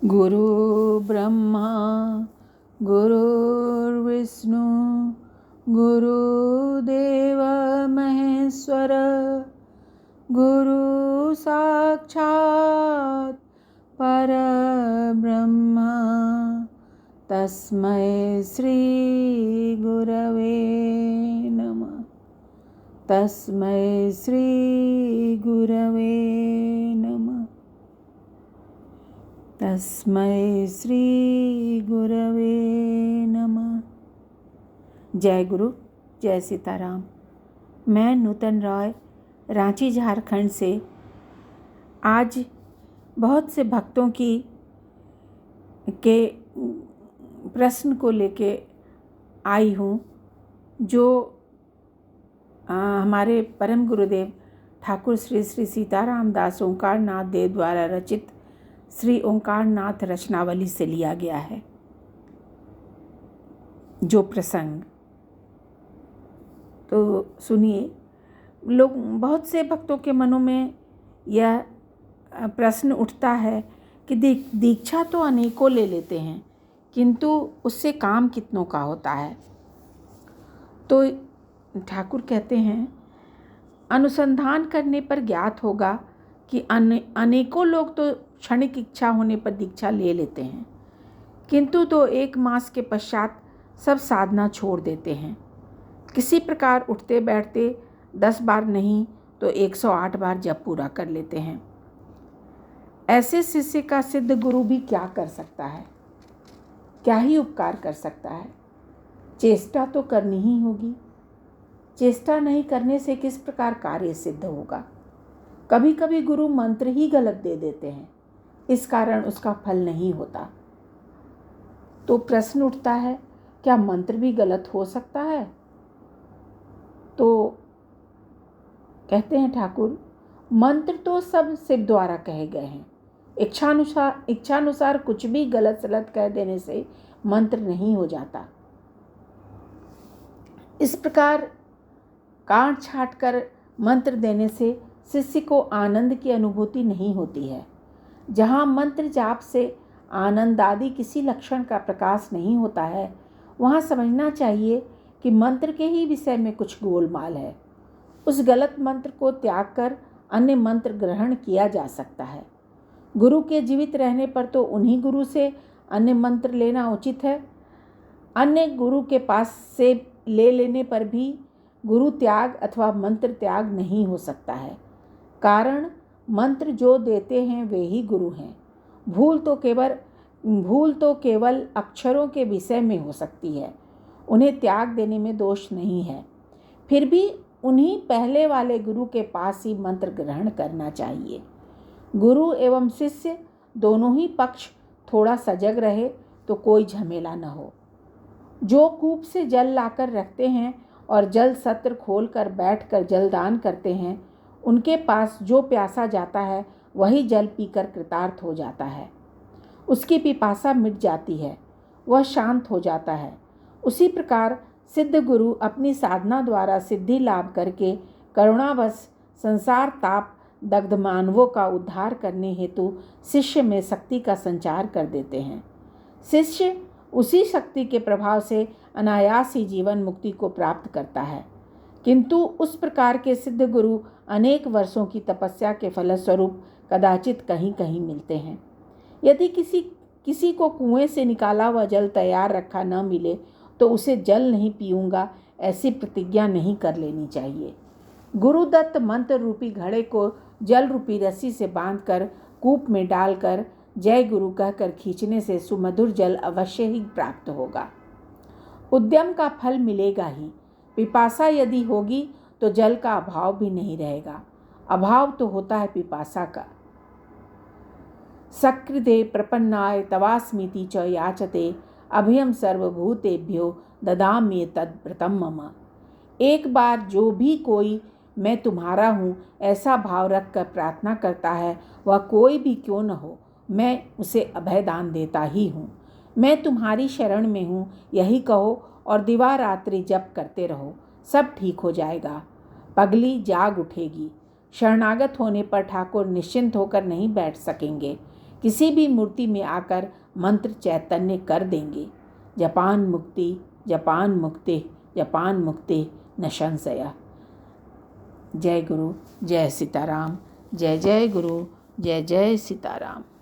गुरु ब्रह्मा गुरुर्विष्णु गुरुदेव महेश्वर गुरु साक्षात् परब्रह्म तस्मै श्री गुरवे नमः। तस्मै श्री गुरवे नमः। तस्मै श्री गुरवे नमः। जय गुरु, जय सीताराम। मैं नूतन रॉय, रांची झारखंड से आज बहुत से भक्तों के प्रश्न को लेके आई हूँ, जो हमारे परम गुरुदेव ठाकुर श्री श्री सीताराम दास ओंकार नाथ देव द्वारा रचित श्री ओंकार नाथ रचनावली से लिया गया है। जो प्रसंग तो सुनिए। बहुत से भक्तों के मनों में यह प्रश्न उठता है कि दीक्षा तो अनेकों ले लेते हैं, किंतु उससे काम कितनों का होता है। तो ठाकुर कहते हैं, अनुसंधान करने पर ज्ञात होगा कि अनेकों लोग तो क्षणिक इच्छा होने पर दीक्षा ले लेते हैं, किंतु तो 1 मास के पश्चात सब साधना छोड़ देते हैं। किसी प्रकार उठते बैठते 10 बार नहीं तो 108 बार जप पूरा कर लेते हैं। ऐसे शिष्य का सिद्ध गुरु भी क्या कर सकता है? क्या ही उपकार कर सकता है? चेष्टा तो करनी ही होगी। चेष्टा नहीं करने से किस प्रकार कार्य सिद्ध होगा? कभी कभी गुरु मंत्र ही गलत दे देते हैं, इस कारण उसका फल नहीं होता। तो प्रश्न उठता है, क्या मंत्र भी गलत हो सकता है? तो कहते हैं ठाकुर, मंत्र तो सब शिव द्वारा कहे गए हैं। इच्छानुसार कुछ भी गलत सलत कह देने से मंत्र नहीं हो जाता। इस प्रकार काट छाट कर मंत्र देने से शिष्य को आनंद की अनुभूति नहीं होती है। जहाँ मंत्र जाप से आनंद आदि किसी लक्षण का प्रकाश नहीं होता है, वहाँ समझना चाहिए कि मंत्र के ही विषय में कुछ गोलमाल है। उस गलत मंत्र को त्याग कर अन्य मंत्र ग्रहण किया जा सकता है। गुरु के जीवित रहने पर तो उन्हीं गुरु से अन्य मंत्र लेना उचित है। अन्य गुरु के पास से ले लेने पर भी गुरु त्याग अथवा मंत्र त्याग नहीं हो सकता है। कारण मंत्र जो देते हैं वे ही गुरु हैं। भूल तो केवल अक्षरों के विषय में हो सकती है, उन्हें त्याग देने में दोष नहीं है। फिर भी उन्हीं पहले वाले गुरु के पास ही मंत्र ग्रहण करना चाहिए। गुरु एवं शिष्य दोनों ही पक्ष थोड़ा सजग रहे तो कोई झमेला न हो। जो कूप से जल लाकर रखते हैं और जल सत्र खोलकर बैठकर जलदान करते हैं, उनके पास जो प्यासा जाता है वही जल पीकर कृतार्थ हो जाता है। उसकी पिपासा मिट जाती है, वह शांत हो जाता है। उसी प्रकार सिद्ध गुरु अपनी साधना द्वारा सिद्धि लाभ करके करुणावश संसार ताप दग्ध मानवों का उद्धार करने हेतु शिष्य में शक्ति का संचार कर देते हैं। शिष्य उसी शक्ति के प्रभाव से अनायास ही जीवन मुक्ति को प्राप्त करता है। किंतु उस प्रकार के सिद्ध गुरु अनेक वर्षों की तपस्या के फलस्वरूप कदाचित कहीं कहीं मिलते हैं। यदि किसी को कुएं से निकाला हुआ जल तैयार रखा न मिले तो उसे जल नहीं पीऊँगा ऐसी प्रतिज्ञा नहीं कर लेनी चाहिए। गुरुदत्त मंत्र रूपी घड़े को जल रूपी रस्सी से बांधकर कूप में डालकर जय गुरु कहकर खींचने से सुमधुर जल अवश्य ही प्राप्त होगा। उद्यम का फल मिलेगा ही। पिपासा यदि होगी तो जल का अभाव भी नहीं रहेगा। अभाव तो होता है पिपासा का। सकृदे प्रपन्नाय तवास्मीति च याचते अभयम सर्वभूतेभ्यो ददामि तद्व्रतम मम। एक बार जो भी कोई मैं तुम्हारा हूँ ऐसा भाव रख कर प्रार्थना करता है, वह कोई भी क्यों न हो, मैं उसे अभय दान देता ही हूँ। मैं तुम्हारी शरण में हूँ यही कहो और दिवा रात्रि जप करते रहो, सब ठीक हो जाएगा। पगली जाग उठेगी। शरणागत होने पर ठाकुर निश्चिंत होकर नहीं बैठ सकेंगे। किसी भी मूर्ति में आकर मंत्र चैतन्य कर देंगे। जापान मुक्ति, जापान मुक्ति, जापान मुक्ति न संशय। जय गुरु, जय सीताराम। जय जय गुरु, जय जय सीताराम।